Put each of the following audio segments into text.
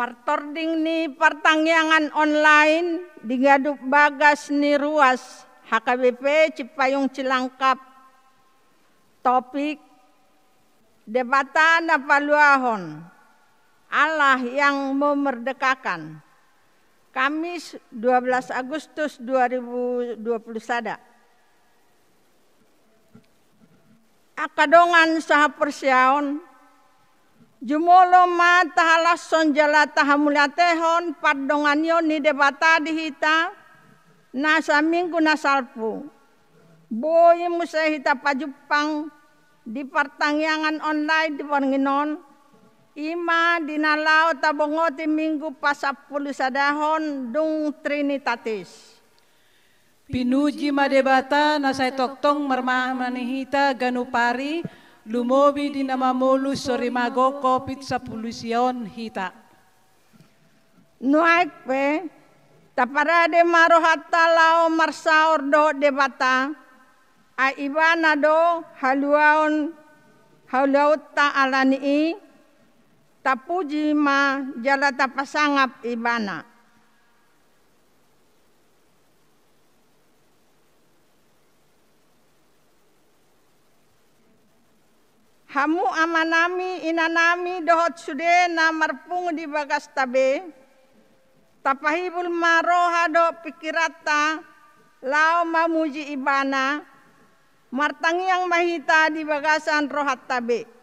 Partording ni pertangyangan online di Gaduk Bagas ni Ruas HKBP Cipayung Cilangkap. Topik debatan Napaluahon Allah yang memerdekakan. Kamis 12 Agustus 2020 sada. Akadongan saha persiaon jumolo ma tahalason jala tahamulatehon padonganyo ni debata dihita nasa minggu nasalpu boy musahita pajupang di pertangyangan online di Panginon ima dinalaw tabongoti minggu pasapulu sadahon dung Trinitatis. Pinuji madebata nasay toktong marmamanihita ganupari lumobi di namamulus sorimago kopit sa pulusyon hita. Nuaik pe taparade marohat talao marsaor do debata a ibana do haluaut ta alani tapuji ma jala tapasangap ibana. Hamu amanami inanami dohot sude na marpung di bagas tabe tapahibul maroha do pikirata lao mamuji ibana martangiang mahita di bagasan rohat tabe.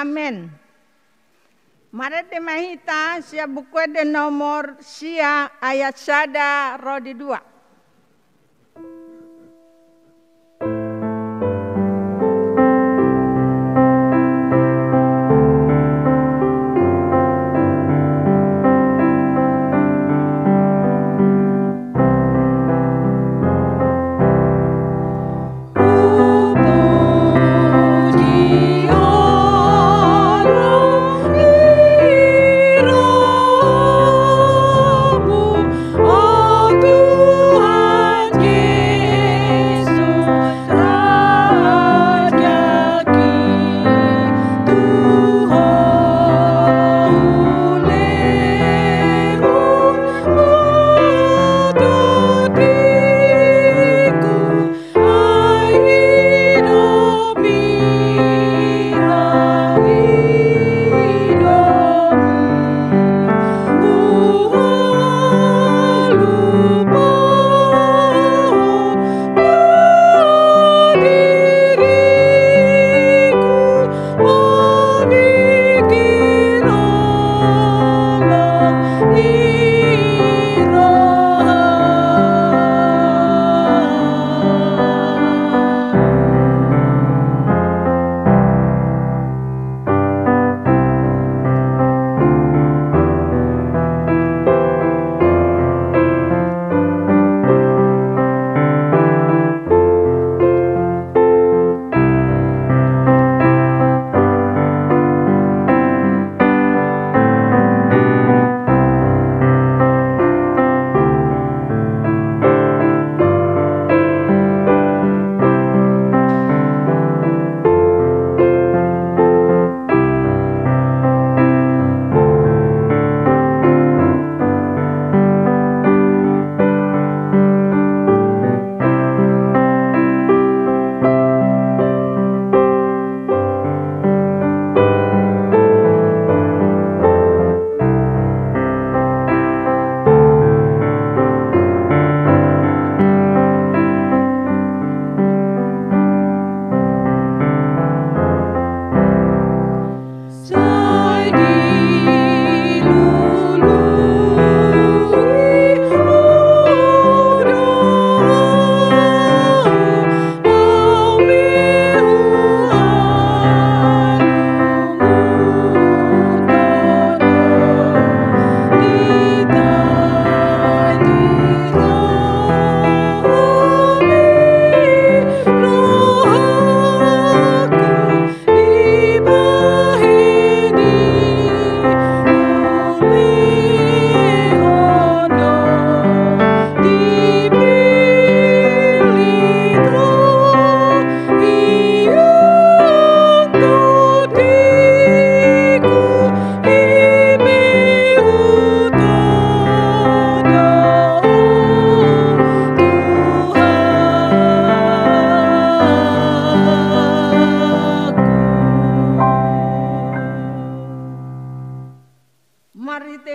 Amen. Marete mahita sia buku de nomor sia ayat sada rodi 2. Aduh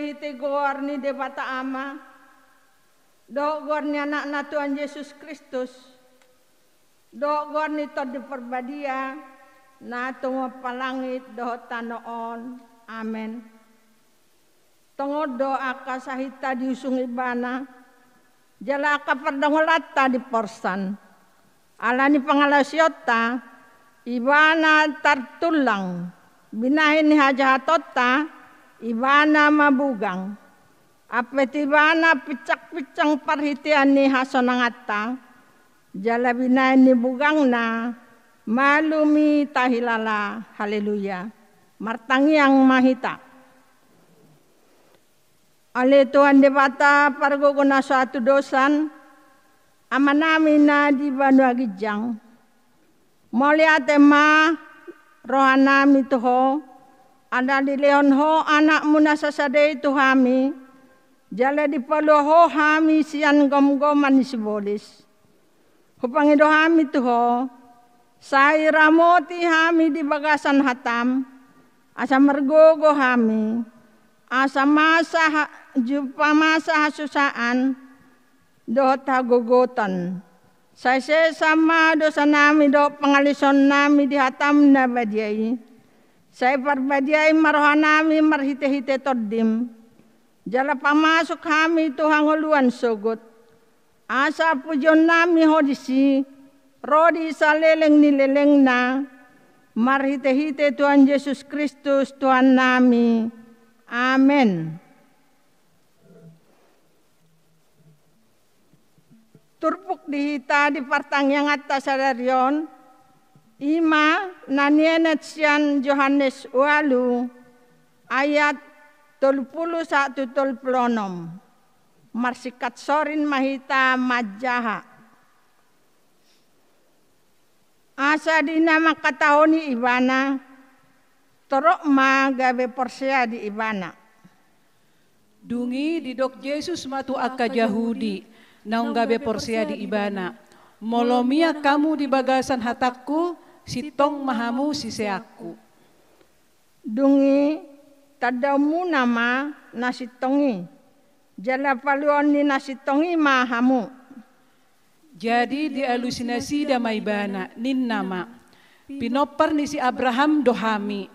hite gor ni debata ama. Do gor ni anak-anak Tuhan Yesus Kristus. Do gor ni to di perbadia. Na tungo palangit do tanoon. Amen. Tungo do aka sahita diusung ibana. Jala aka perdongolata di porsan. Alani pangalasyota. Ibana tartulang. Binahin ni hajahatota. Ibana mabugang. Apet ibana picak-picang parhitian ni hasonangata. Jala binahin ni bugang na. Malumi tahilala. Haleluya. Martangi yang mahita. Oleh Tuhan debata pargogona suatu dosan. Amanami na di Banua Gijang. Moliate ma rohanami tuho. Ada di leon ho anak muna sasade itu hami. Jala di paloho hami sian gom-goman sibolis. Hupangido hami tuho. Sai ramoti hami di bagasan hatam. Asa mergogo hami. Asa masa jumpa masa hasusaan. Dohot hagogotan. Saya sama dosa nami do pengalison nami di hatam na badiai. Saya perbadiai marohan nami marhite-hite todim. Jala pamasuk kami Tuhan uluan sogot. Asa pujon nami hodisi. Rodi saleleng nileleng na. Marhite-hite Tuhan Yesus Kristus Tuhan nami. Amen. Turpuk dihita di partang yang atas sadarion. Ima nanienet sian Yohanes walu ayat 31-36. Marsikat sorin mahita majaha. Asa dinama katahoni ibana. Torok ma gabe porsea di ibana. Dungi didok Yesus matu aka Yahudi. Naung gabe porsea di ibana. Molomia kamu di bagasan hatakku, sitong mahamu siseaku. Dungi tadamu nama nasitongi. Jala paluon ni nasitongi mahamu. Jadi dialusinasi damai ibana nin nama. Pinopar ni si Abraham dohami.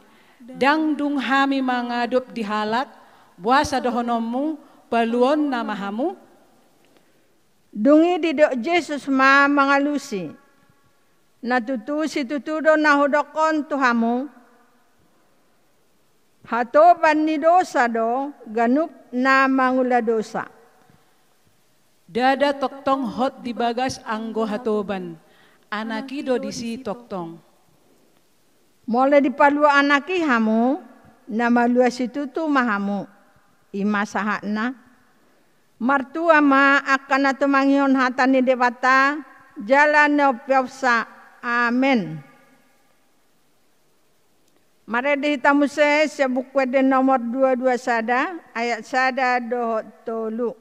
Dang dung hami mangadop di halak. Buasa dohonomu paluon namahamu. Dungi didok Yesus ma mangalusi. Natutusi tutudo na hudokon tuhamu. Hatoban ni dosa do ganup na mangula dosa. Dada toktong hot di bagas anggo hatoban. Anaki do disi toktong. Mole di palua anaki hamu. Na malua situtu mahamu. Ima sahakna. Martua ma akan atumangion hatani debata jalan neopiopsa. Amen. Mari dihitamu se buku de nomor 22 sada ayat sada dohot tolu.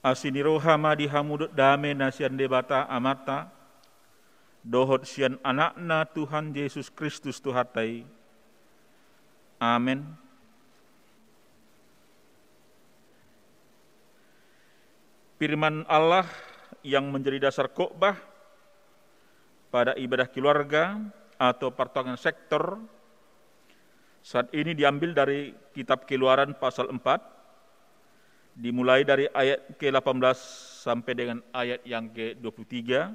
Asinirohama dihamudut dame nasian debata amata, dohot sian anakna Tuhan Yesus Kristus Tuhatai. Amen. Firman Allah yang menjadi dasar khotbah pada ibadah keluarga atau pertolongan sektor saat ini diambil dari kitab Keluaran pasal 4, dimulai dari ayat ke-18 sampai dengan ayat yang ke-23.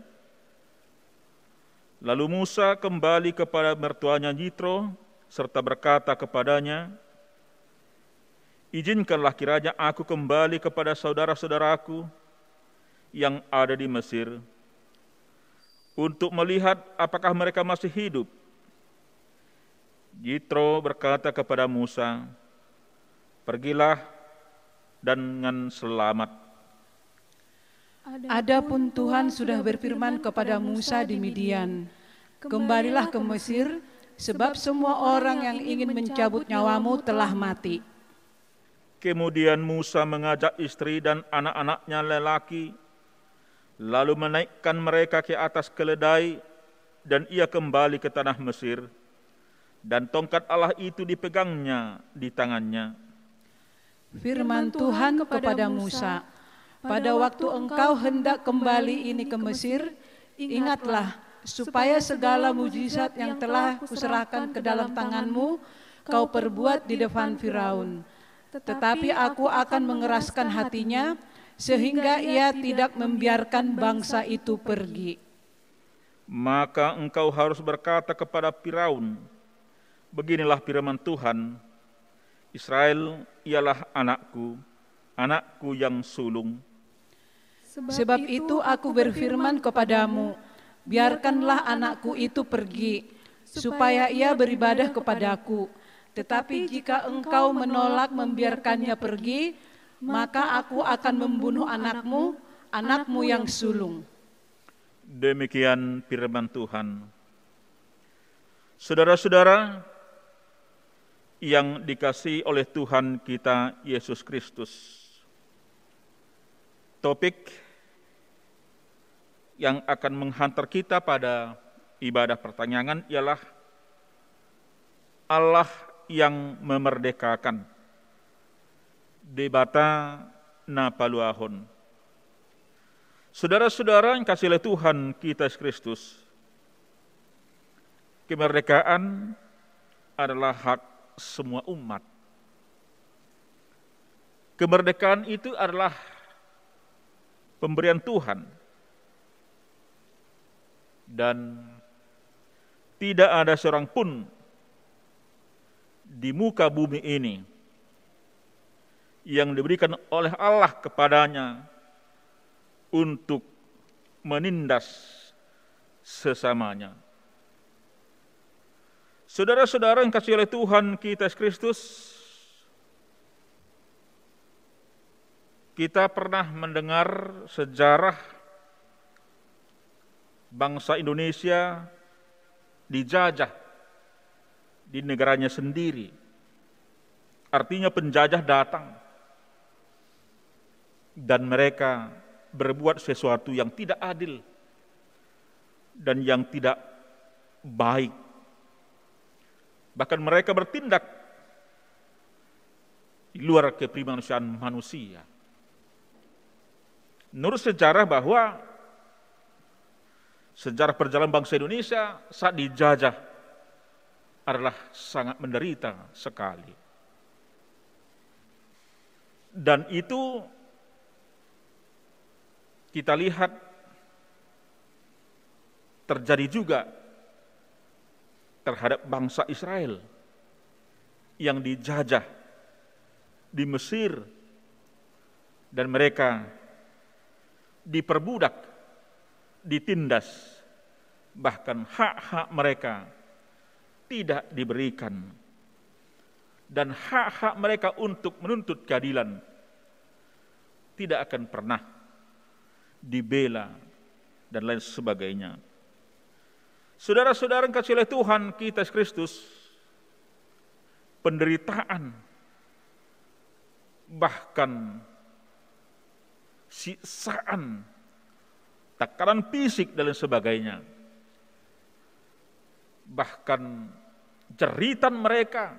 Lalu Musa kembali kepada mertuanya Yitro serta berkata kepadanya, "Izinkanlah kiranya aku kembali kepada saudara-saudaraku yang ada di Mesir, untuk melihat apakah mereka masih hidup." Yitro berkata kepada Musa, "Pergilah dengan selamat." Adapun Tuhan sudah berfirman kepada Musa di Midian, "Kembalilah ke Mesir, sebab semua orang yang ingin mencabut nyawamu telah mati." Kemudian Musa mengajak istri dan anak-anaknya lelaki, lalu menaikkan mereka ke atas keledai, dan ia kembali ke tanah Mesir, dan tongkat Allah itu dipegangnya di tangannya. Firman Tuhan kepada Musa, "Pada waktu engkau hendak kembali ini ke Mesir, ingatlah supaya segala mujizat yang telah kuserahkan ke dalam tanganmu, kau perbuat di depan Firaun. Tetapi aku akan mengeraskan hatinya, sehingga ia tidak membiarkan bangsa itu pergi." Maka engkau harus berkata kepada Firaun, "Beginilah firman Tuhan, Israel ialah anakku, anakku yang sulung. Sebab itu aku berfirman kepadamu, biarkanlah anakku itu pergi, supaya ia beribadah kepadaku. Tetapi jika engkau menolak membiarkannya pergi, maka aku akan membunuh anakmu, anakmu yang sulung." Demikian firman Tuhan. Saudara-saudara yang dikasihi oleh Tuhan kita Yesus Kristus, topik yang akan menghantar kita pada ibadah pertanyaan ialah Allah yang memerdekakan. Debata Napaluahon. Saudara-saudara yang kasih oleh Tuhan kita Yesus Kristus, kemerdekaan adalah hak semua umat. Kemerdekaan itu adalah pemberian Tuhan, dan tidak ada seorang pun di muka bumi ini yang diberikan oleh Allah kepadanya untuk menindas sesamanya. Saudara-saudara yang kasih oleh Tuhan kita Yesus Kristus, kita pernah mendengar sejarah bangsa Indonesia dijajah di negaranya sendiri. Artinya penjajah datang dan mereka berbuat sesuatu yang tidak adil dan yang tidak baik. Bahkan mereka bertindak di luar kepribadian manusia. Menurut sejarah bahwa sejarah perjalanan bangsa Indonesia saat dijajah adalah sangat menderita sekali. Dan itu kita lihat terjadi juga terhadap bangsa Israel yang dijajah di Mesir dan mereka diperbudak, ditindas, bahkan hak-hak mereka tidak diberikan, dan hak-hak mereka untuk menuntut keadilan tidak akan pernah dibela dan lain sebagainya. Saudara-saudara yang kasih oleh Tuhan kita Yesus Kristus, penderitaan bahkan siksaan, tekanan fisik dan lain sebagainya, bahkan jeritan mereka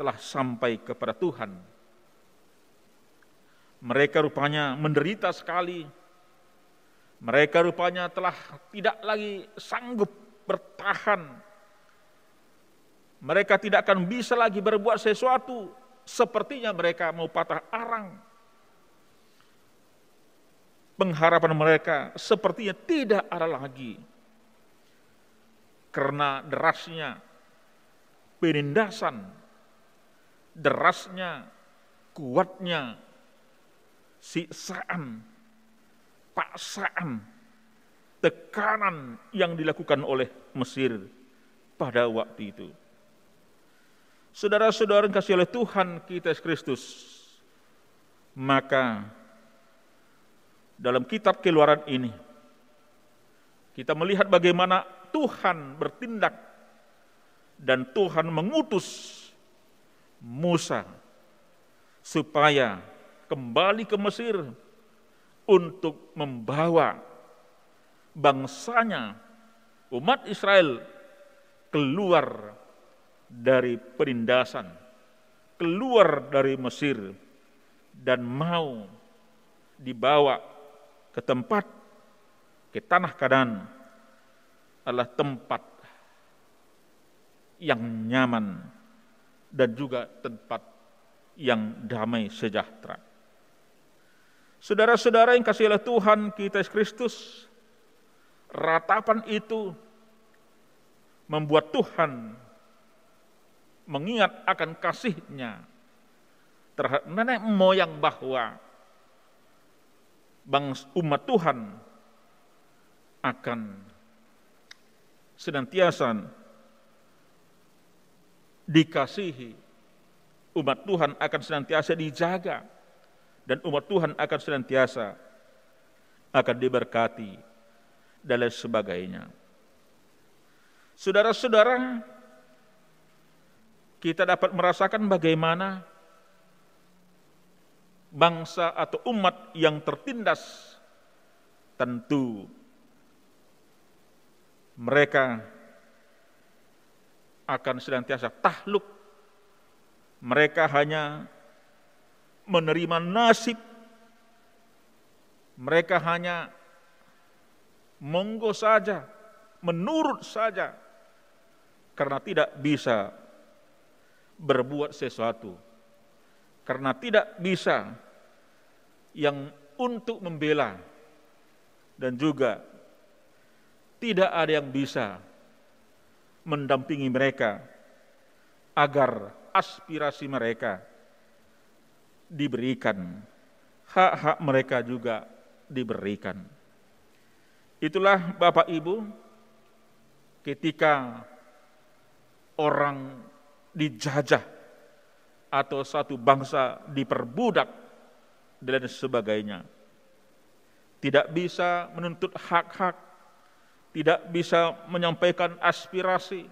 telah sampai kepada Tuhan. Mereka rupanya menderita sekali. Mereka rupanya telah tidak lagi sanggup bertahan. Mereka tidak akan bisa lagi berbuat sesuatu. Sepertinya mereka mau patah arang. Pengharapan mereka sepertinya tidak ada lagi. Karena derasnya penindasan, derasnya, kuatnya siksaan, paksaan, tekanan yang dilakukan oleh Mesir pada waktu itu. Saudara-saudara yang kasih oleh Tuhan kita Yesus Kristus, maka dalam kitab Keluaran ini kita melihat bagaimana Tuhan bertindak dan Tuhan mengutus Musa supaya kembali ke Mesir untuk membawa bangsanya, umat Israel, keluar dari penindasan, keluar dari Mesir, dan mau dibawa ke tempat, ke tanah Kanaan, adalah tempat yang nyaman dan juga tempat yang damai sejahtera. Saudara-saudara yang kasih oleh Tuhan kita Yesus Kristus, ratapan itu membuat Tuhan mengingat akan kasih-Nya terhadap nenek moyang, bahwa umat Tuhan akan senantiasa dikasihi, umat Tuhan akan senantiasa dijaga, dan umat Tuhan akan senantiasa akan diberkati dan lain sebagainya. Saudara-saudara, kita dapat merasakan bagaimana bangsa atau umat yang tertindas, tentu mereka akan senantiasa takluk. Mereka hanya menerima nasib, mereka hanya monggo saja, menurut saja, karena tidak bisa berbuat sesuatu, karena tidak bisa yang untuk membela, dan juga tidak ada yang bisa mendampingi mereka agar aspirasi mereka diberikan, hak-hak mereka juga diberikan. Itulah Bapak Ibu, ketika orang dijajah atau satu bangsa diperbudak dan sebagainya, tidak bisa menuntut hak-hak, tidak bisa menyampaikan aspirasi,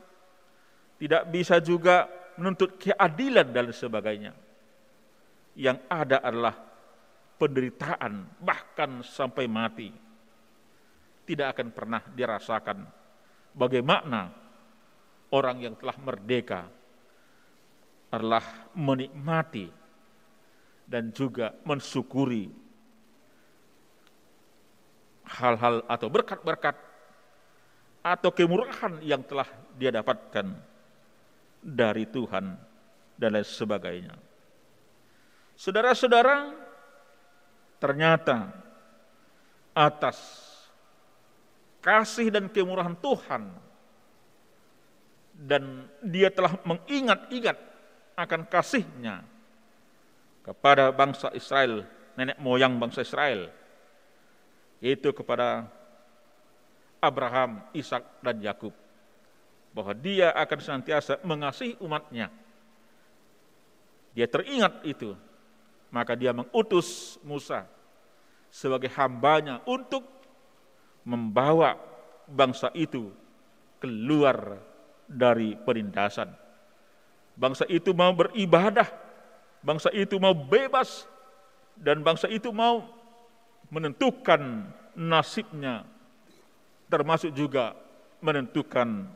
tidak bisa juga menuntut keadilan dan sebagainya. Yang ada adalah penderitaan, bahkan sampai mati. Tidak akan pernah dirasakan bagaimana orang yang telah merdeka adalah menikmati dan juga mensyukuri hal-hal atau berkat-berkat atau kemurahan yang telah dia dapatkan dari Tuhan dan lain sebagainya. Saudara-saudara, ternyata atas kasih dan kemurahan Tuhan, dan dia telah mengingat-ingat akan kasih-Nya kepada bangsa Israel, nenek moyang bangsa Israel, yaitu kepada Abraham, Ishak, dan Yakub, bahwa dia akan senantiasa mengasihi umat-Nya. Dia teringat itu, maka dia mengutus Musa sebagai hamba-Nya untuk membawa bangsa itu keluar dari penindasan. Bangsa itu mau beribadah, bangsa itu mau bebas, dan bangsa itu mau menentukan nasibnya, termasuk juga menentukan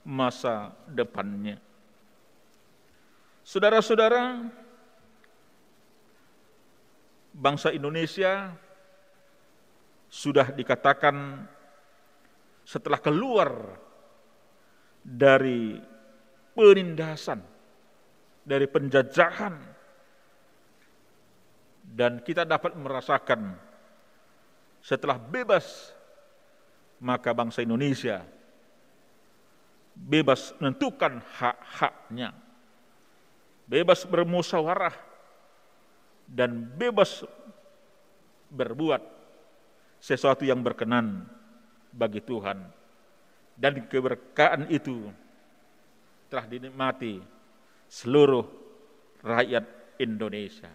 masa depannya. Saudara-saudara, bangsa Indonesia sudah dikatakan setelah keluar dari penindasan, dari penjajahan, dan kita dapat merasakan setelah bebas, maka bangsa Indonesia bebas menentukan hak-haknya, bebas bermusyawarah, dan bebas berbuat sesuatu yang berkenan bagi Tuhan. Dan keberkahan itu telah dinikmati seluruh rakyat Indonesia.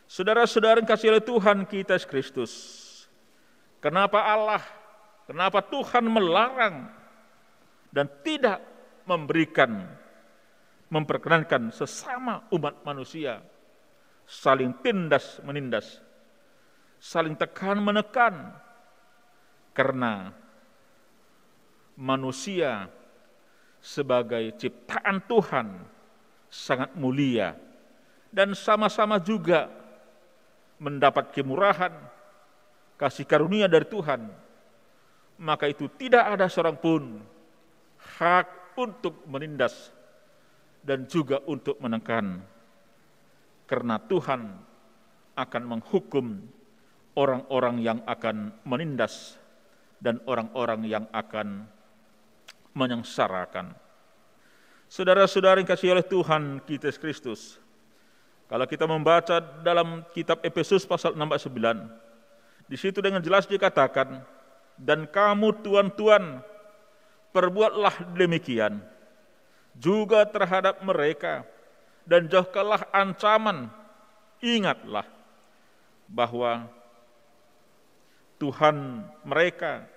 Saudara-saudara yang kasih oleh Tuhan kita Yesus Kristus, kenapa Tuhan melarang dan tidak memperkenankan sesama umat manusia saling tindas menindas, saling tekan menekan, karena manusia sebagai ciptaan Tuhan sangat mulia dan sama-sama juga mendapat kemurahan, kasih karunia dari Tuhan. Maka itu tidak ada seorang pun hak untuk menindas dan juga untuk menekan, karena Tuhan akan menghukum orang-orang yang akan menindas dan orang-orang yang akan menyengsarakan. Saudara-saudara yang kasih oleh Tuhan kita Yesus Kristus, kalau kita membaca dalam kitab Efesus pasal 6 ayat 9, di situ dengan jelas dikatakan, dan kamu tuan-tuan, perbuatlah demikian juga terhadap mereka, dan jauhkanlah ancaman. Ingatlah bahwa Tuhan mereka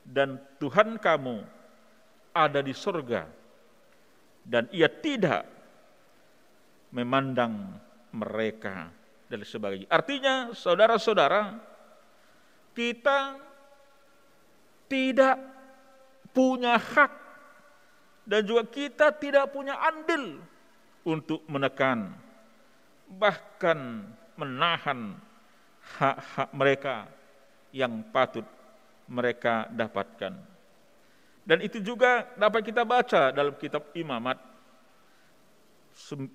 dan Tuhan kamu ada di surga, dan Ia tidak memandang mereka dan sebagainya. Artinya, saudara-saudara, kita tidak punya hak dan juga kita tidak punya andil untuk menekan, bahkan menahan hak-hak mereka yang patut mereka dapatkan. Dan itu juga dapat kita baca dalam kitab Imamat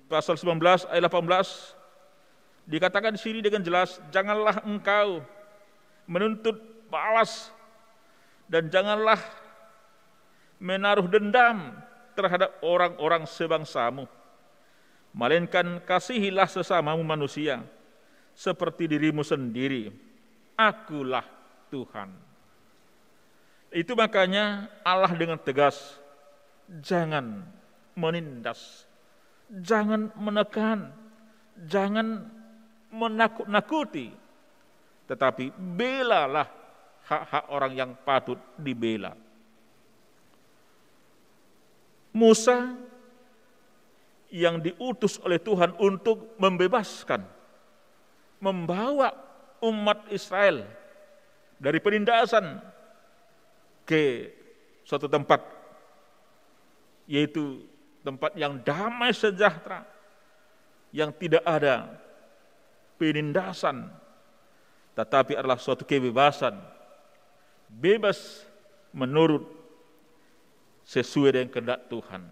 pasal 19 ayat 18, dikatakan di sini dengan jelas, janganlah engkau menuntut balas dan janganlah menaruh dendam terhadap orang-orang sebangsamu, melainkan kasihilah sesamamu manusia seperti dirimu sendiri. Akulah Tuhan. Itu makanya Allah dengan tegas, jangan menindas, jangan menekan, jangan menakut-nakuti, tetapi belalah hak-hak orang yang patut dibela. Musa yang diutus oleh Tuhan untuk membebaskan, membawa umat Israel dari penindasan ke suatu tempat, yaitu tempat yang damai sejahtera, yang tidak ada penindasan, tetapi adalah suatu kebebasan, bebas menurut sesuai dengan kehendak Tuhan.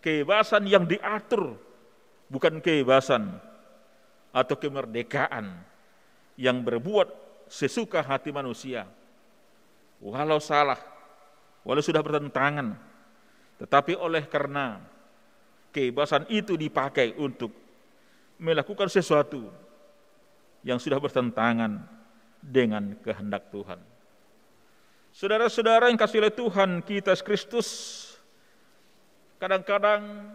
Kebebasan yang diatur, bukan kebebasan atau kemerdekaan yang berbuat sesuka hati manusia, walau salah, walau sudah bertentangan, tetapi oleh karena kebebasan itu dipakai untuk melakukan sesuatu yang sudah bertentangan dengan kehendak Tuhan. Saudara-saudara yang kasih oleh Tuhan kita Yesus Kristus, kadang-kadang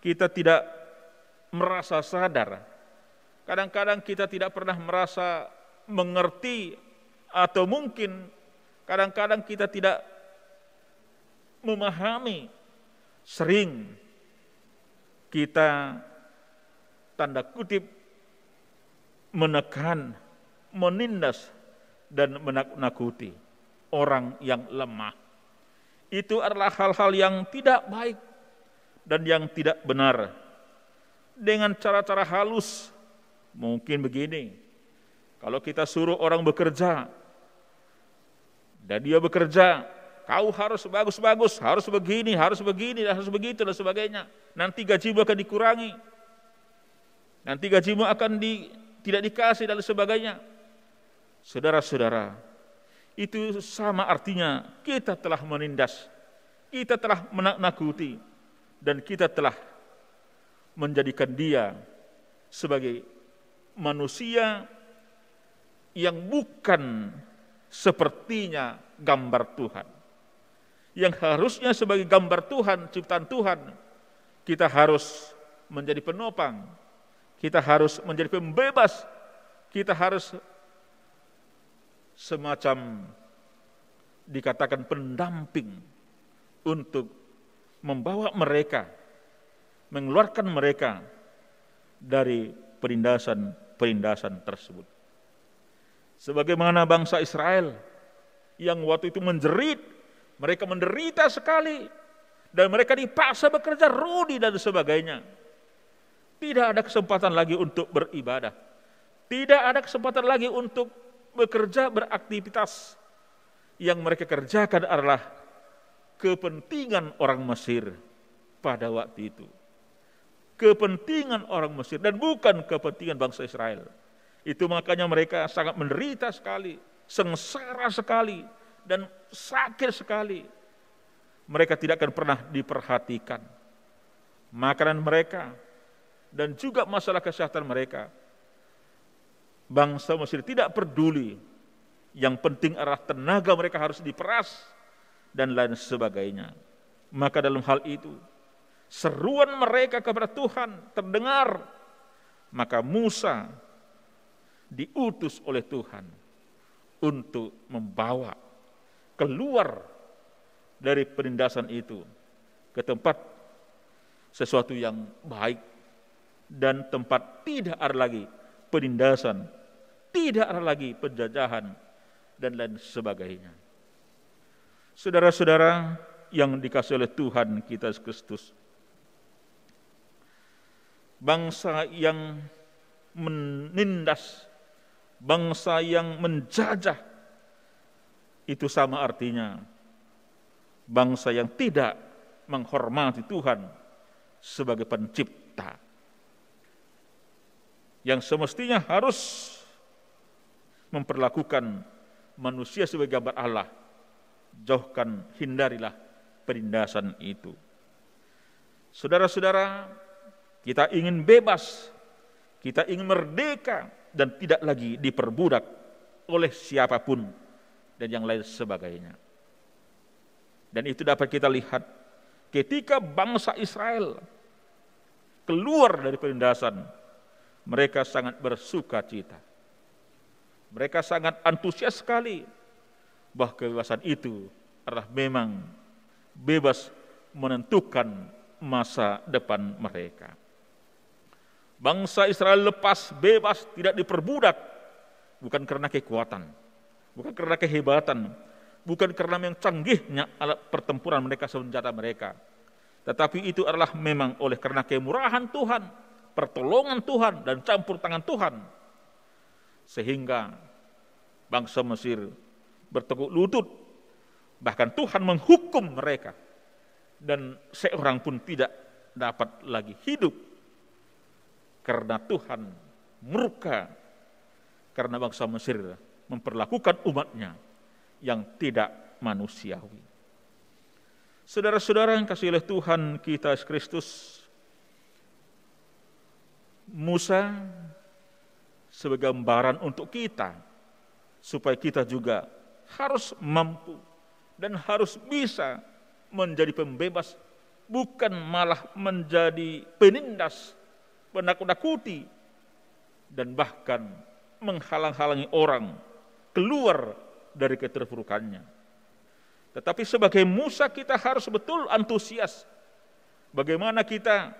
kita tidak merasa sadar, kadang-kadang kita tidak pernah merasa mengerti, atau mungkin kadang-kadang kita tidak memahami, sering kita tanda kutip menekan, menindas, dan menakut-nakuti orang yang lemah. Itu adalah hal-hal yang tidak baik dan yang tidak benar. Dengan cara-cara halus Mungkin begini, kalau kita suruh orang bekerja, dan dia bekerja, kau harus bagus-bagus, harus begini, harus begitu, dan sebagainya. Nanti gajimu akan dikurangi, nanti gajimu akan tidak dikasih, dan sebagainya. Saudara-saudara, itu sama artinya kita telah menindas, kita telah menakut-nakuti, dan kita telah menjadikan dia sebagai manusia yang bukan sepertinya gambar Tuhan. Yang harusnya sebagai gambar Tuhan, ciptaan Tuhan, kita harus menjadi penopang, kita harus menjadi pembebas, kita harus semacam dikatakan pendamping untuk membawa mereka, mengeluarkan mereka dari penindasan tersebut. Sebagaimana bangsa Israel yang waktu itu menjerit, mereka menderita sekali, dan mereka dipaksa bekerja rudi dan sebagainya. Tidak ada kesempatan lagi untuk beribadah, tidak ada kesempatan lagi untuk bekerja, beraktivitas. Yang mereka kerjakan adalah kepentingan orang Mesir pada waktu itu. Kepentingan orang Mesir dan bukan kepentingan bangsa Israel. Itu makanya mereka sangat menderita sekali, sengsara sekali, dan sakit sekali. Mereka tidak akan pernah diperhatikan. Makanan mereka dan juga masalah kesehatan mereka, bangsa Mesir tidak peduli. Yang penting adalah tenaga mereka harus diperas dan lain sebagainya. Maka dalam hal itu, seruan mereka kepada Tuhan terdengar. Maka Musa diutus oleh Tuhan untuk membawa keluar dari penindasan itu ke tempat sesuatu yang baik, dan tempat tidak ada lagi penindasan, tidak ada lagi penjajahan, dan lain sebagainya. Saudara-saudara yang dikasihi oleh Tuhan kita Yesus Kristus, bangsa yang menindas, bangsa yang menjajah, itu sama artinya bangsa yang tidak menghormati Tuhan sebagai pencipta, yang semestinya harus memperlakukan manusia sebagai gambar Allah. Jauhkan, hindarilah penindasan itu. Saudara-saudara, kita ingin bebas, kita ingin merdeka, dan tidak lagi diperbudak oleh siapapun dan yang lain sebagainya. Dan itu dapat kita lihat ketika bangsa Israel keluar dari penindasan, mereka sangat bersuka cita. Mereka sangat antusias sekali bahwa kebebasan itu adalah memang bebas menentukan masa depan mereka. Bangsa Israel lepas, bebas, tidak diperbudak, bukan karena kekuatan, bukan karena kehebatan, bukan karena yang canggihnya alat pertempuran mereka, senjata mereka, tetapi itu adalah memang oleh karena kemurahan Tuhan, pertolongan Tuhan, dan campur tangan Tuhan, sehingga bangsa Mesir bertekuk lutut, bahkan Tuhan menghukum mereka, dan seorang pun tidak dapat lagi hidup karena Tuhan murka karena bangsa Mesir memperlakukan umatnya yang tidak manusiawi. Saudara-saudara yang kasih oleh Tuhan kita Yesus Kristus, Musa sebagai gambaran untuk kita, supaya kita juga harus mampu dan harus bisa menjadi pembebas, bukan malah menjadi penindas, menakut-nakuti, dan bahkan menghalang-halangi orang keluar dari keterpurukannya. Tetapi sebagai Musa kita harus betul antusias bagaimana kita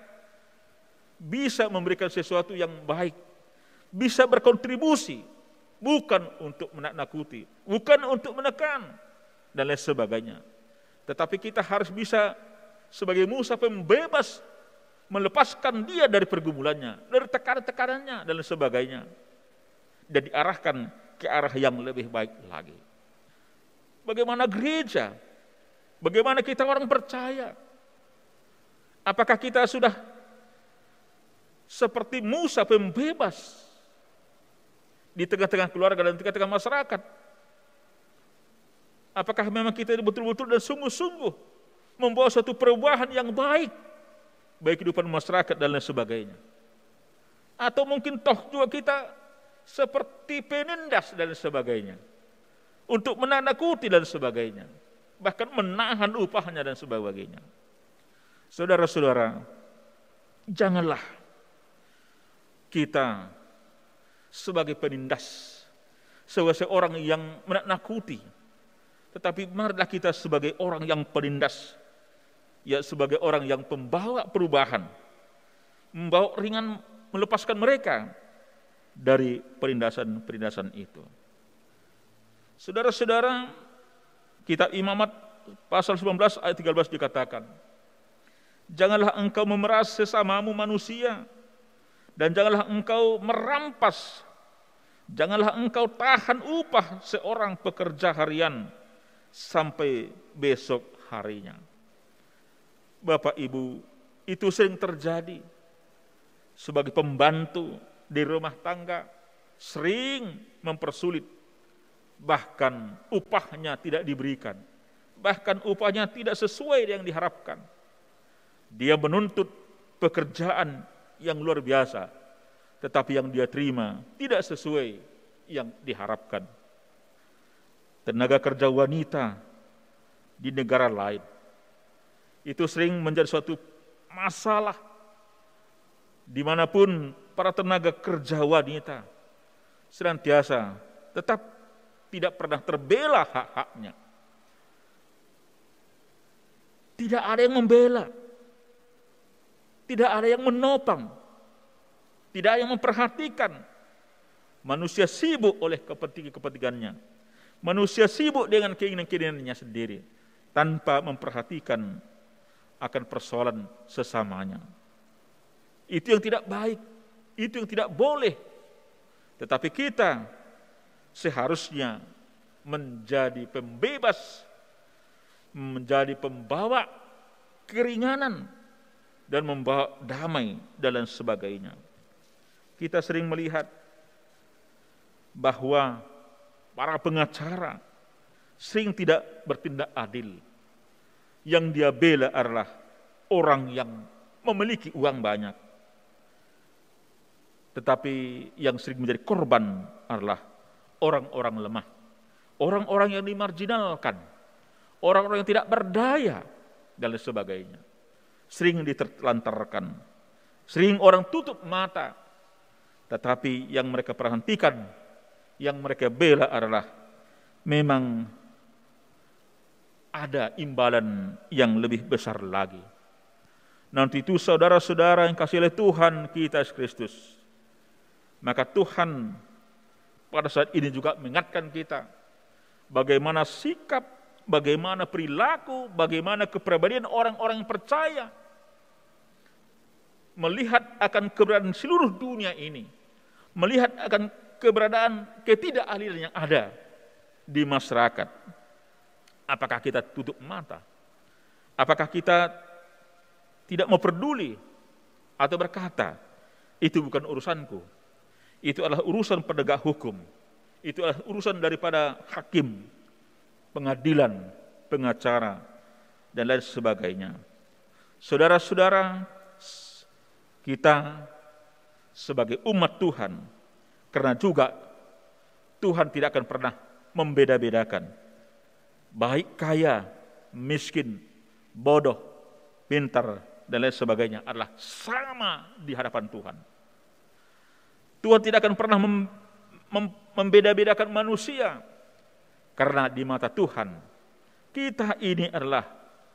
bisa memberikan sesuatu yang baik, bisa berkontribusi, bukan untuk menakut-nakuti, bukan untuk menekan, dan lain sebagainya. Tetapi kita harus bisa sebagai Musa pembebas, melepaskan dia dari pergumulannya, dari tekanan-tekanannya dan sebagainya, dan diarahkan ke arah yang lebih baik lagi. Bagaimana gereja? Bagaimana kita orang percaya? Apakah kita sudah seperti Musa pembebas di tengah-tengah keluarga dan tengah-tengah masyarakat? Apakah memang kita betul-betul dan sungguh-sungguh membawa suatu perubahan yang baik bagi kehidupan masyarakat dan lain sebagainya? Atau mungkin toh juga kita seperti penindas dan sebagainya, untuk menakut-nakuti dan sebagainya, bahkan menahan upahnya dan sebagainya. Saudara-saudara, janganlah kita sebagai penindas, sebagai orang yang menakut-nakuti, tetapi marilah kita sebagai orang yang penindas, ya sebagai orang yang pembawa perubahan, membawa ringan, melepaskan mereka dari perindasan-perindasan itu. Saudara-saudara, kitab Imamat pasal 19 ayat 13 dikatakan, janganlah engkau memeras sesamamu manusia, dan janganlah engkau merampas, janganlah engkau tahan upah seorang pekerja harian sampai besok harinya. Bapak Ibu, itu sering terjadi. Sebagai pembantu di rumah tangga, sering mempersulit, bahkan upahnya tidak diberikan, bahkan upahnya tidak sesuai dengan yang diharapkan. Dia menuntut pekerjaan yang luar biasa, tetapi yang dia terima tidak sesuai yang diharapkan. Tenaga kerja wanita di negara lain itu sering menjadi suatu masalah, dimanapun para tenaga kerja wanita senantiasa tetap tidak pernah terbela hak-haknya. Tidak ada yang membela, tidak ada yang menopang, tidak ada yang memperhatikan. Manusia sibuk oleh kepentingan-kepentingannya, manusia sibuk dengan keinginan-keinginannya sendiri, tanpa memperhatikan akan persoalan sesamanya. Itu yang tidak baik, itu yang tidak boleh. Tetapi kita seharusnya menjadi pembebas, menjadi pembawa keringanan, dan membawa damai dan lain sebagainya. Kita sering melihat bahwa para pengacara sering tidak bertindak adil. Yang dia bela adalah orang yang memiliki uang banyak. Tetapi yang sering menjadi korban adalah orang-orang lemah, orang-orang yang dimarginalkan, orang-orang yang tidak berdaya, dan lain sebagainya. Sering diterlantarkan, sering orang tutup mata, tetapi yang mereka perhatikan, yang mereka bela adalah memang ada imbalan yang lebih besar lagi. Nanti itu saudara-saudara yang kasih oleh Tuhan kita Yesus Kristus, maka Tuhan pada saat ini juga mengingatkan kita bagaimana sikap, bagaimana perilaku, bagaimana kepribadian orang-orang yang percaya melihat akan keberadaan seluruh dunia ini, melihat akan keberadaan ketidakadilan yang ada di masyarakat. Apakah kita tutup mata? Apakah kita tidak mau peduli atau berkata, itu bukan urusanku, itu adalah urusan penegak hukum, itu adalah urusan daripada hakim, pengadilan, pengacara, dan lain sebagainya. Saudara-saudara, kita sebagai umat Tuhan, karena juga Tuhan tidak akan pernah membeda-bedakan baik kaya, miskin, bodoh, pintar, dan lain sebagainya adalah sama di hadapan Tuhan. Tuhan tidak akan pernah membeda-bedakan manusia, karena di mata Tuhan kita ini adalah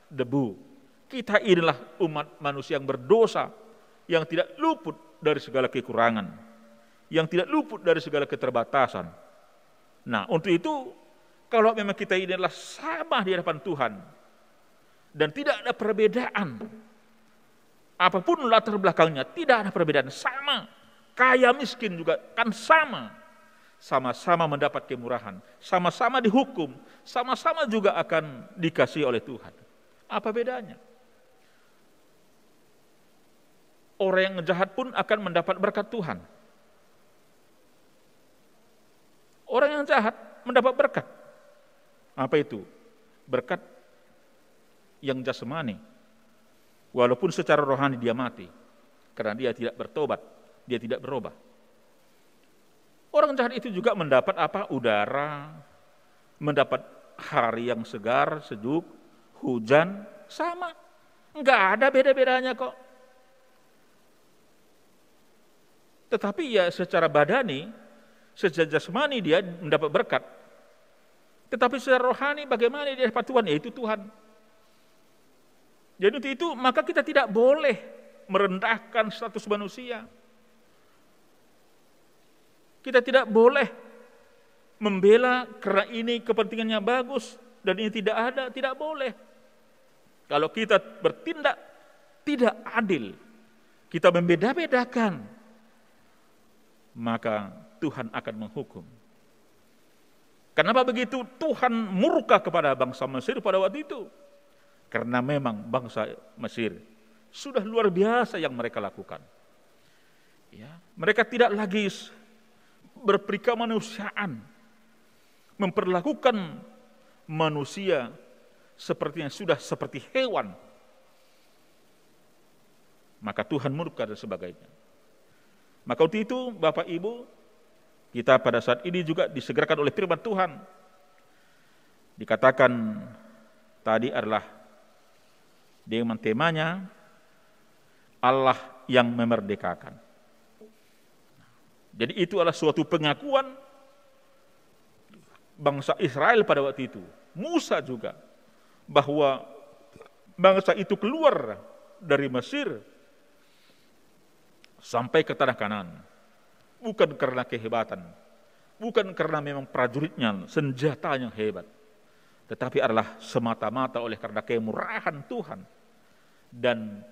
debu, kita inilah umat manusia yang berdosa, yang tidak luput dari segala kekurangan, yang tidak luput dari segala keterbatasan. Nah, untuk itu kalau memang kita ini adalah sama di hadapan Tuhan dan tidak ada perbedaan apapun latar belakangnya, tidak ada perbedaan, sama. Kaya miskin juga kan sama. Sama-sama mendapat kemurahan, sama-sama dihukum, sama-sama juga akan dikasihi oleh Tuhan. Apa bedanya? Orang yang jahat pun akan mendapat berkat Tuhan. Orang yang jahat mendapat berkat. Apa itu? Berkat yang jasmani. Walaupun secara rohani dia mati, karena dia tidak bertobat, dia tidak berubah. Orang jahat itu juga mendapat apa? Udara, mendapat hari yang segar, sejuk, hujan, sama. Enggak ada beda-bedanya kok. Tetapi ya secara badani, secara jasmani dia mendapat berkat. Tetapi secara rohani bagaimana dia dapat Tuhan? Yaitu Tuhan. Jadi untuk itu maka kita tidak boleh merendahkan status manusia. Kita tidak boleh membela karena ini kepentingannya bagus dan ini tidak ada, tidak boleh. Kalau kita bertindak tidak adil, kita membeda-bedakan, maka Tuhan akan menghukum. Kenapa begitu? Tuhan murka kepada bangsa Mesir pada waktu itu. Karena memang bangsa Mesir sudah luar biasa yang mereka lakukan. Ya, mereka tidak lagi berperikamanusiaan, memperlakukan manusia sepertinya sudah seperti hewan. Maka Tuhan murka dan sebagainya. Maka untuk itu Bapak Ibu, kita pada saat ini juga disegerakan oleh firman Tuhan. Dikatakan tadi adalah dengan temanya Allah yang memerdekakan. Jadi itu adalah suatu pengakuan bangsa Israel pada waktu itu. Musa juga, bahwa bangsa itu keluar dari Mesir sampai ke tanah Kanaan. Bukan karena kehebatan, bukan karena memang prajuritnya, senjata yang hebat, tetapi adalah semata-mata oleh karena kemurahan Tuhan dan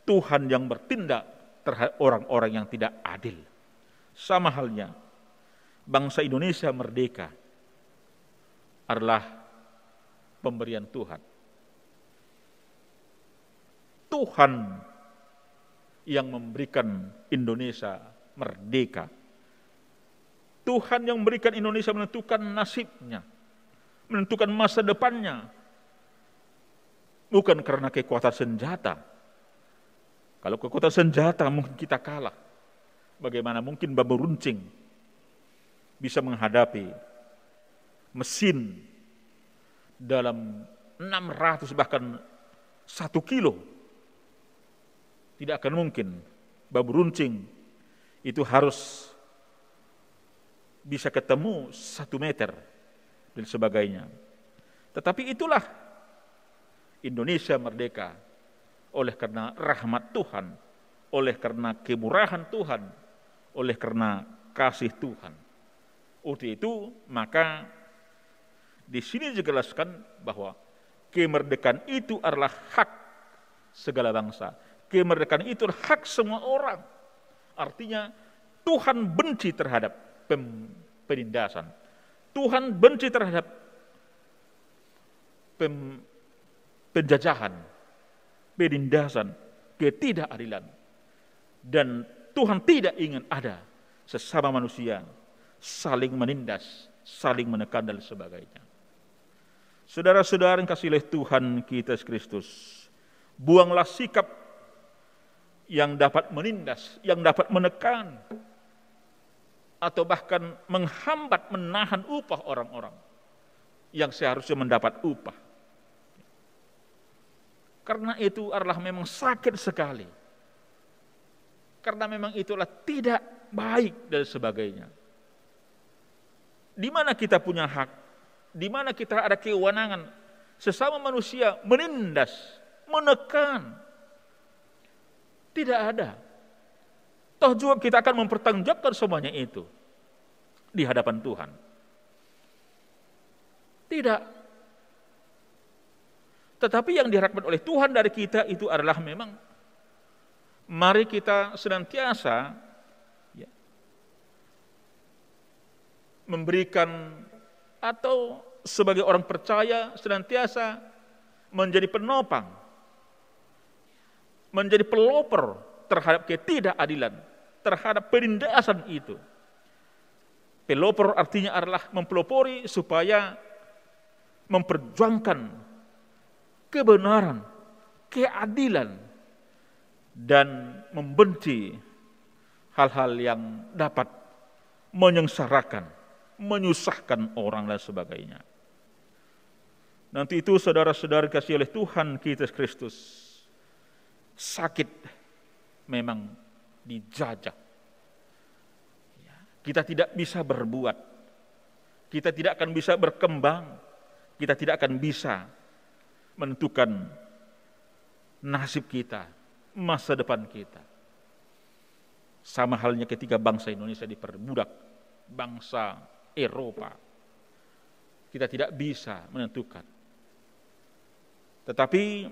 Tuhan yang bertindak terhadap orang-orang yang tidak adil. Sama halnya bangsa Indonesia merdeka adalah pemberian Tuhan. Tuhan yang memberikan Indonesia merdeka. Tuhan yang memberikan Indonesia menentukan nasibnya, menentukan masa depannya. Bukan karena kekuatan senjata. Kalau kekuatan senjata mungkin kita kalah. Bagaimana mungkin bambu runcing bisa menghadapi mesin dalam 600 bahkan 1 kilo. Tidak akan mungkin. Bambu runcing itu harus bisa ketemu 1 meter dan sebagainya. Tetapi itulah Indonesia merdeka oleh karena rahmat Tuhan, oleh karena kemurahan Tuhan, oleh karena kasih Tuhan. Untuk itu maka di sini dijelaskan bahwa kemerdekaan itu adalah hak segala bangsa. Kemerdekaan itu adalah hak semua orang. Artinya Tuhan benci terhadap penindasan. Tuhan benci terhadap penjajahan, penindasan, ketidakadilan. Dan Tuhan tidak ingin ada sesama manusia saling menindas, saling menekan dan sebagainya. Saudara-saudara yang kasih oleh Tuhan kita Yesus Kristus, buanglah sikap yang dapat menindas, yang dapat menekan, atau bahkan menghambat, menahan upah orang-orang yang seharusnya mendapat upah. Karena itu adalah memang sakit sekali. Karena memang itulah tidak baik dan sebagainya. Di mana kita punya hak, di mana kita ada kewenangan sesama manusia menindas, menekan. Tidak ada. Toh juga kita akan mempertanggungjawabkan semuanya itu di hadapan Tuhan. Tidak. Tetapi yang diharapkan oleh Tuhan dari kita itu adalah memang mari kita senantiasa memberikan atau sebagai orang percaya senantiasa menjadi penopang, menjadi pelopor terhadap ketidakadilan, terhadap penindasan itu. Pelopor artinya adalah mempelopori supaya memperjuangkan kebenaran, keadilan, dan membenci hal-hal yang dapat menyengsarakan, menyusahkan orang dan sebagainya. Nanti itu saudara-saudara kasih oleh Tuhan kita Kristus, sakit memang dijajah. Kita tidak bisa berbuat, kita tidak akan bisa berkembang, kita tidak akan bisa menentukan nasib kita, masa depan kita. Sama halnya ketika bangsa Indonesia diperbudak bangsa Eropa, kita tidak bisa menentukan. Tetapi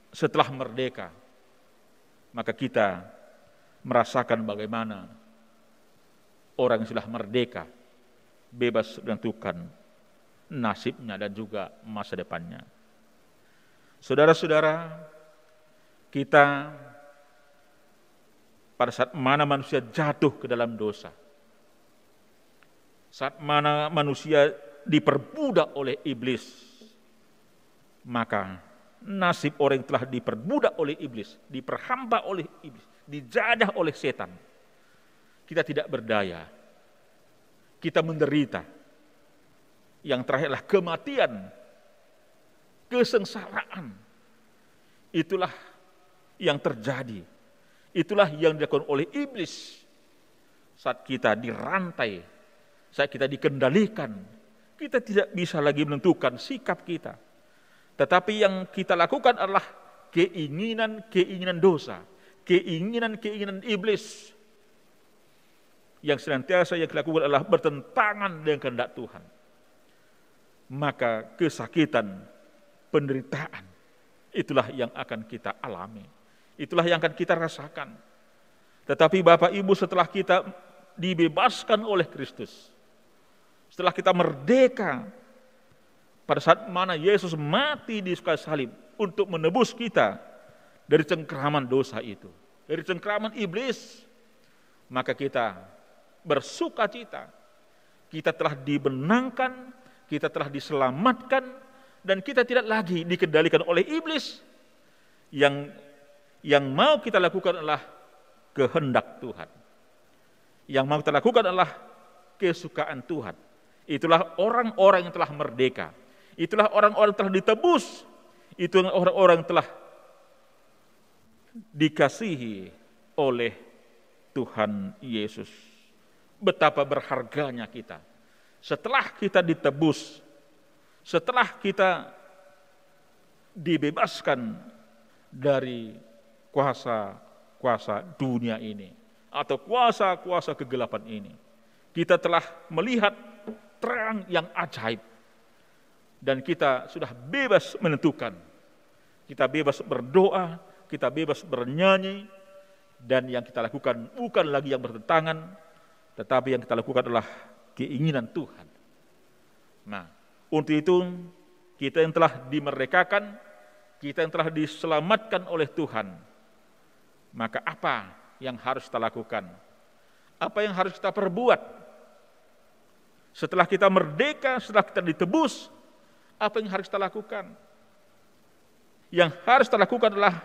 setelah merdeka, maka kita merasakan bagaimana orang yang sudah merdeka bebas menentukan nasibnya dan juga masa depannya. Saudara-saudara, kita pada saat mana manusia jatuh ke dalam dosa, saat mana manusia diperbudak oleh iblis, maka nasib orang yang telah diperbudak oleh iblis, diperhamba oleh iblis, dijajah oleh setan, kita tidak berdaya, kita menderita. Yang terakhirlah kematian, kesengsaraan. Itulah yang terjadi, itulah yang dilakukan oleh iblis saat kita dirantai, saat kita dikendalikan. Kita tidak bisa lagi menentukan sikap kita, tetapi yang kita lakukan adalah keinginan dosa, keinginan iblis, yang senantiasa yang dilakukan adalah bertentangan dengan kehendak Tuhan. Maka kesakitan, penderitaan, itulah yang akan kita alami, itulah yang akan kita rasakan. Tetapi Bapak Ibu, setelah kita dibebaskan oleh Kristus, setelah kita merdeka, pada saat mana Yesus mati di kayu salib untuk menebus kita dari cengkraman dosa itu, dari cengkraman iblis, maka kita bersukacita, kita telah dibenangkan, kita telah diselamatkan, dan kita tidak lagi dikendalikan oleh iblis. Yang mau kita lakukan adalah kehendak Tuhan, yang mau kita lakukan adalah kesukaan Tuhan. Itulah orang-orang yang telah merdeka, itulah orang-orang yang telah ditebus, itulah orang-orang yang telah dikasihi oleh Tuhan Yesus. Betapa berharganya kita setelah kita ditebus, setelah kita dibebaskan dari kuasa-kuasa dunia ini atau kuasa-kuasa kegelapan ini. Kita telah melihat terang yang ajaib dan kita sudah bebas menentukan. Kita bebas berdoa, kita bebas bernyanyi, dan yang kita lakukan bukan lagi yang bertentangan, tetapi yang kita lakukan adalah keinginan Tuhan. Nah, untuk itu kita yang telah dimerdekakan, kita yang telah diselamatkan oleh Tuhan, maka apa yang harus kita lakukan? Apa yang harus kita perbuat? Setelah kita merdeka, setelah kita ditebus, apa yang harus kita lakukan? Yang harus kita lakukan adalah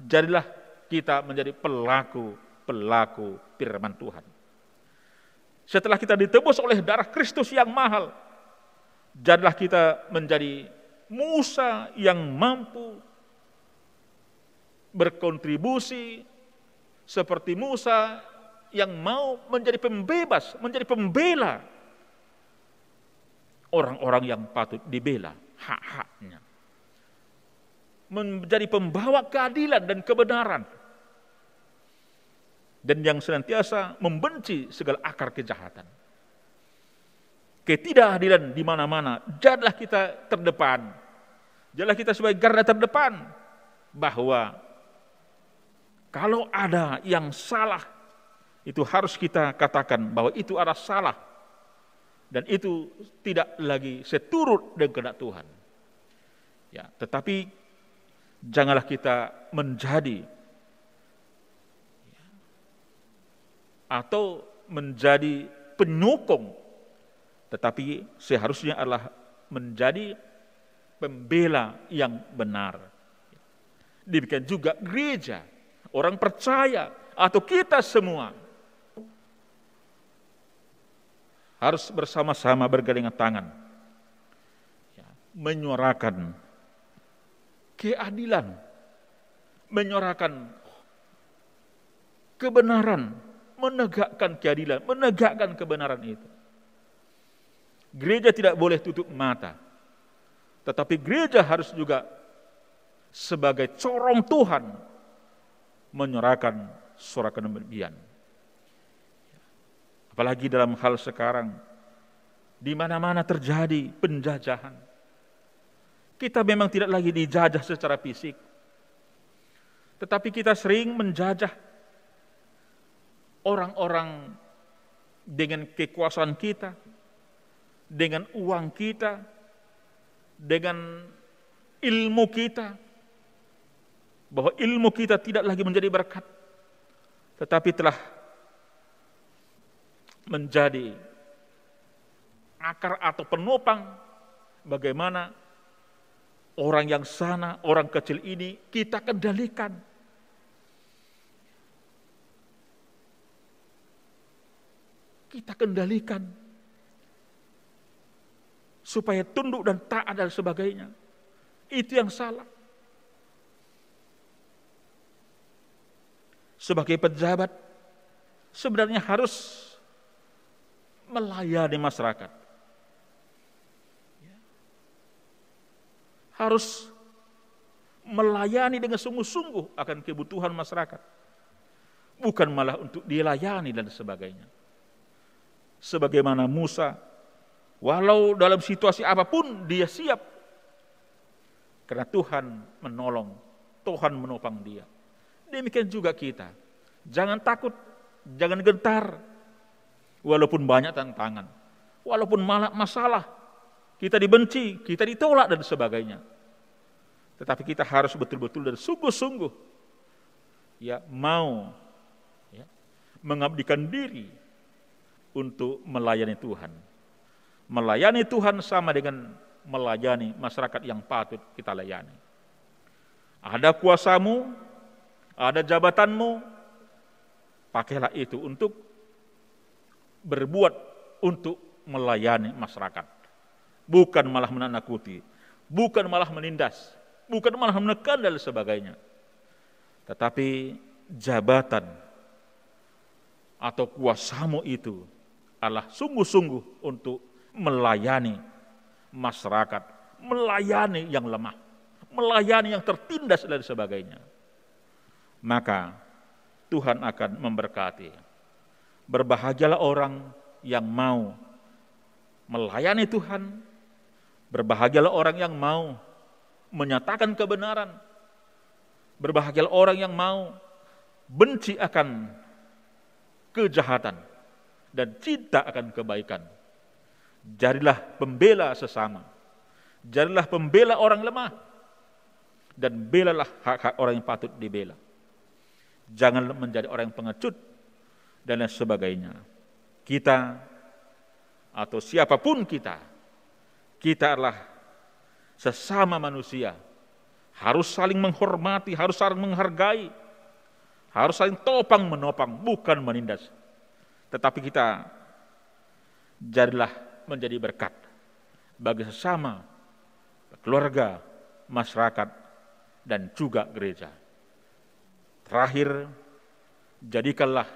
jadilah kita menjadi pelaku firman Tuhan. Setelah kita ditebus oleh darah Kristus yang mahal, jadilah kita menjadi Musa yang mampu berkontribusi seperti Musa yang mau menjadi pembebas, menjadi pembela orang-orang yang patut dibela, hak-haknya. Menjadi pembawa keadilan dan kebenaran. Dan yang senantiasa membenci segala akar kejahatan. Ketidakadilan di mana-mana, jadilah kita terdepan. Jadilah kita sebagai garda terdepan bahwa Kalau ada yang salah, itu harus kita katakan bahwa itu adalah salah. Dan itu tidak lagi seturut dengan kehendak Tuhan. Ya, tetapi janganlah kita menjadi atau menjadi penyokong, tetapi seharusnya adalah menjadi pembela yang benar. Demikian juga gereja, orang percaya atau kita semua harus bersama-sama bergandengan tangan, menyuarakan keadilan, menyuarakan kebenaran, menegakkan keadilan, menegakkan kebenaran itu. Gereja tidak boleh tutup mata, tetapi gereja harus juga sebagai corong Tuhan menyuarakan suara kebenaran. Apalagi dalam hal sekarang, di mana-mana terjadi penjajahan. Kita memang tidak lagi dijajah secara fisik, tetapi kita sering menjajah orang-orang dengan kekuasaan kita, dengan uang kita, dengan ilmu kita, bahwa ilmu kita tidak lagi menjadi berkat, tetapi telah menjadi akar atau penopang bagaimana orang yang sana, orang kecil ini kita kendalikan. Kita kendalikan supaya tunduk dan taat dan sebagainya. Itu yang salah. Sebagai pejabat sebenarnya harus melayani masyarakat. Harus melayani dengan sungguh-sungguh akan kebutuhan masyarakat. Bukan malah untuk dilayani dan sebagainya. Sebagaimana Musa, walau dalam situasi apapun dia siap. Karena Tuhan menolong, Tuhan menopang dia. Demikian juga kita. Jangan takut, jangan gentar. Walaupun banyak tantangan, walaupun masalah, kita dibenci, kita ditolak dan sebagainya. Tetapi kita harus betul-betul dan sungguh-sungguh mau mengabdikan diri untuk melayani Tuhan. Melayani Tuhan sama dengan melayani masyarakat yang patut kita layani. Ada kuasamu, ada jabatanmu, pakailah itu untuk berbuat untuk melayani masyarakat. Bukan malah menakut-nakuti, bukan malah menindas, bukan malah menekan dan sebagainya. Tetapi jabatan atau kuasamu itu adalah sungguh-sungguh untuk melayani masyarakat, melayani yang lemah, melayani yang tertindas dan sebagainya. Maka Tuhan akan memberkati. Berbahagialah orang yang mau melayani Tuhan. Berbahagialah orang yang mau menyatakan kebenaran. Berbahagialah orang yang mau benci akan kejahatan dan cinta akan kebaikan. Jadilah pembela sesama. Jadilah pembela orang lemah. Dan belalah hak-hak orang yang patut dibela. Jangan menjadi orang yang pengecut dan lain sebagainya. Kita atau siapapun kita adalah sesama manusia. Harus saling menghormati, harus saling menghargai, harus saling topang menopang, bukan menindas. Tetapi kita jadilah menjadi berkat bagi sesama, keluarga, masyarakat, dan juga gereja. Terakhir, jadikanlah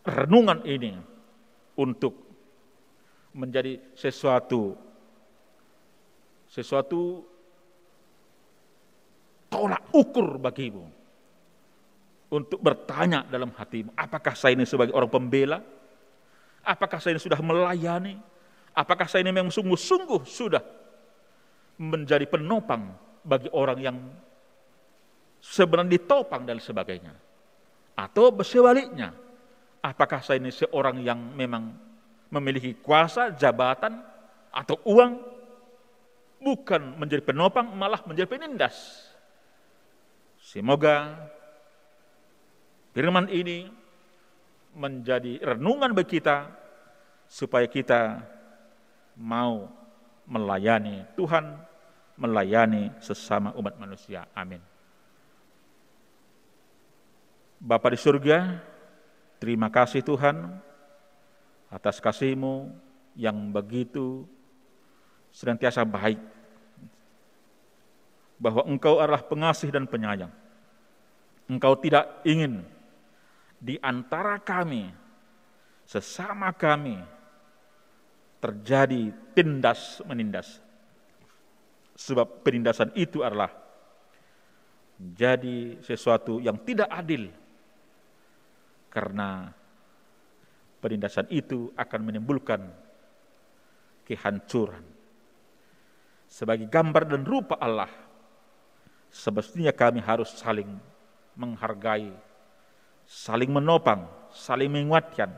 renungan ini untuk menjadi sesuatu tolak ukur bagimu untuk bertanya dalam hatimu, apakah saya ini sebagai orang pembela? Apakah saya ini sudah melayani? Apakah saya ini memang sungguh-sungguh sudah menjadi penopang bagi orang yang sebenarnya ditopang dan sebagainya. Atau sebaliknya, apakah saya ini seorang yang memang memiliki kuasa, jabatan, atau uang, bukan menjadi penopang, malah menjadi penindas. Semoga firman ini menjadi renungan bagi kita, supaya kita mau melayani Tuhan, melayani sesama umat manusia. Amin. Bapa di surga, terima kasih Tuhan atas kasih-Mu yang begitu senantiasa baik, bahwa Engkau adalah pengasih dan penyayang. Engkau tidak ingin di antara kami, sesama kami, terjadi tindas menindas. Sebab penindasan itu adalah menjadi sesuatu yang tidak adil, karena penindasan itu akan menimbulkan kehancuran. Sebagai gambar dan rupa Allah, semestinya kami harus saling menghargai, saling menopang, saling menguatkan,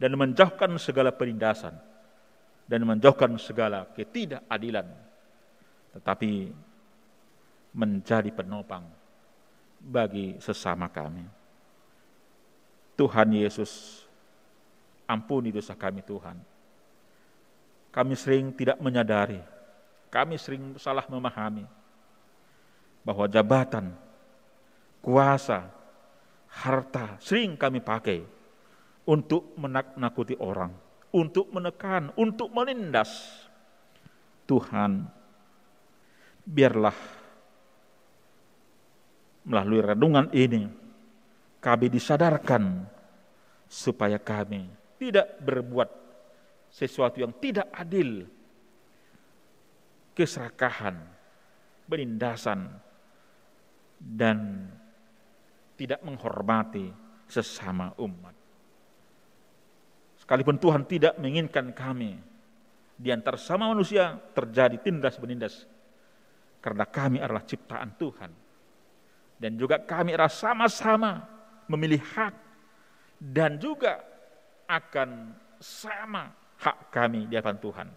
dan menjauhkan segala penindasan, dan menjauhkan segala ketidakadilan, tetapi menjadi penopang bagi sesama kami. Tuhan Yesus, ampuni dosa kami Tuhan. Kami sering tidak menyadari, kami sering salah memahami bahwa jabatan, kuasa, harta sering kami pakai untuk menakuti orang, untuk menekan, untuk menindas. Tuhan, biarlah melalui renungan ini kami disadarkan supaya kami tidak berbuat sesuatu yang tidak adil, keserakahan, penindasan, dan tidak menghormati sesama umat. Sekalipun Tuhan tidak menginginkan kami di antara sama manusia terjadi tindas menindas, karena kami adalah ciptaan Tuhan, dan juga kami adalah sama-sama memilih hak, dan juga akan sama hak kami di hadapan Tuhan.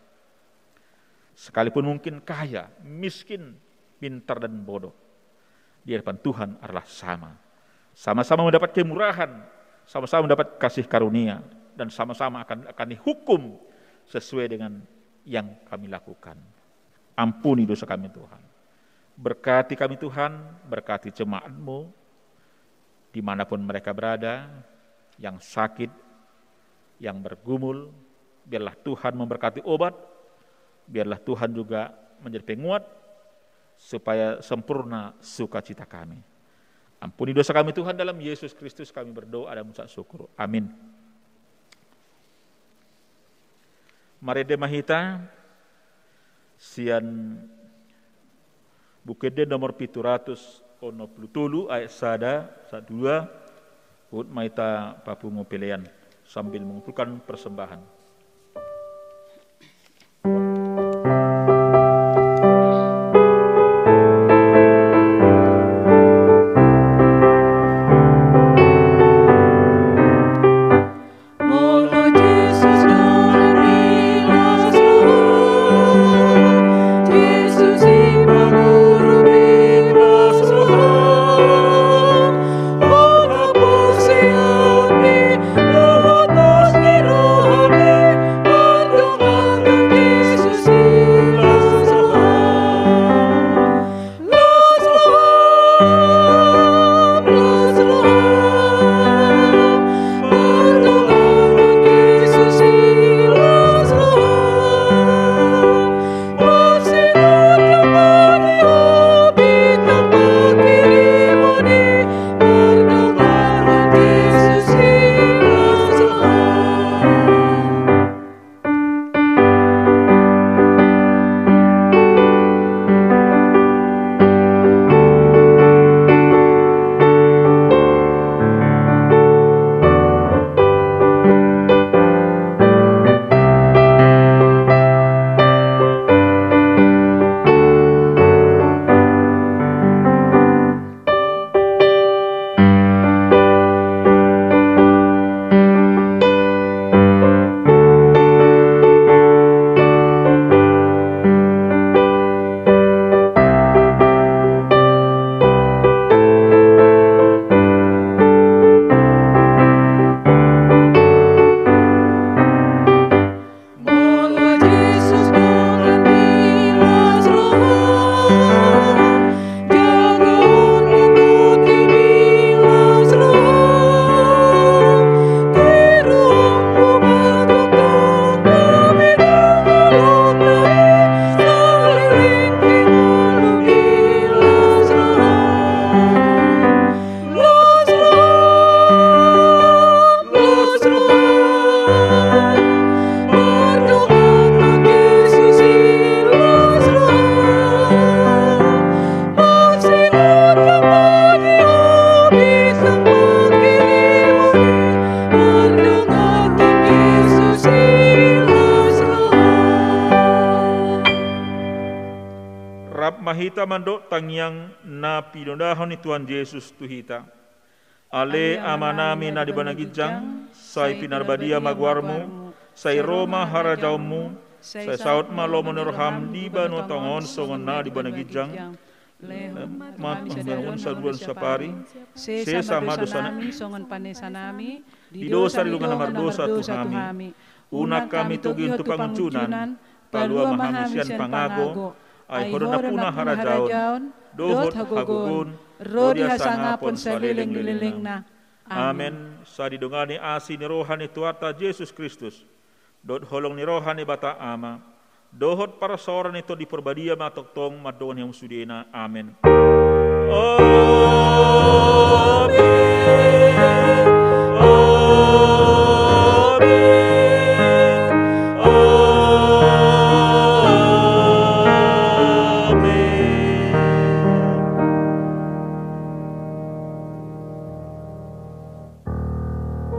Sekalipun mungkin kaya, miskin, pintar dan bodoh, di hadapan Tuhan adalah sama. Sama-sama mendapat kemurahan, sama-sama mendapat kasih karunia, dan sama-sama akan dihukum sesuai dengan yang kami lakukan. Ampuni dosa kami Tuhan. Berkati kami Tuhan, berkati jemaat-Mu, dimanapun mereka berada, yang sakit, yang bergumul, biarlah Tuhan memberkati obat, biarlah Tuhan juga menjadi penguat, supaya sempurna sukacita kami. Ampuni dosa kami Tuhan, dalam Yesus Kristus kami berdoa dan mengucap syukur. Amin. Mari demahita sian bukede nomor 700 Onoplu ayat sada 2 ut maita papungo pelean sambil mengumpulkan persembahan. Amen. hita mandok tangyang na pinodahon ni Tuhan Yesus tu hita. Ale amanami na di banagijang, say pinarbadia magwarmu, say Roma harajaumu, say saut malo menorham di banu tangon songon na di banagijang, matunggangun saduan sapari, sesama dosa nami, songon panesa nami, di dosa di lungan namar dosa tuhami, unak kami tugi untuk panguncunan, palua mahamisian pangago, ay hodona punah harajaon, dohot hagugun, rodi hasangapon sa liling-liling na. Amen. Sa didungani asi ni rohani Tuata Yesus Kristus, dot holong ni rohani bata ama, dohot para seorang itu diperbadia matoktong madon yang sudena. Amen.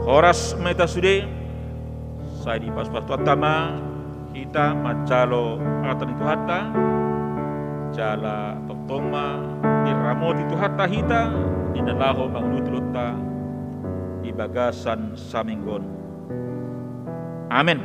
Horas meta sude, saya di pas tama kita macalo atan itu hatta, jala toktoma di ramot itu hatta hita, di nalaho manglutulota di bagasan saminggon. Amin.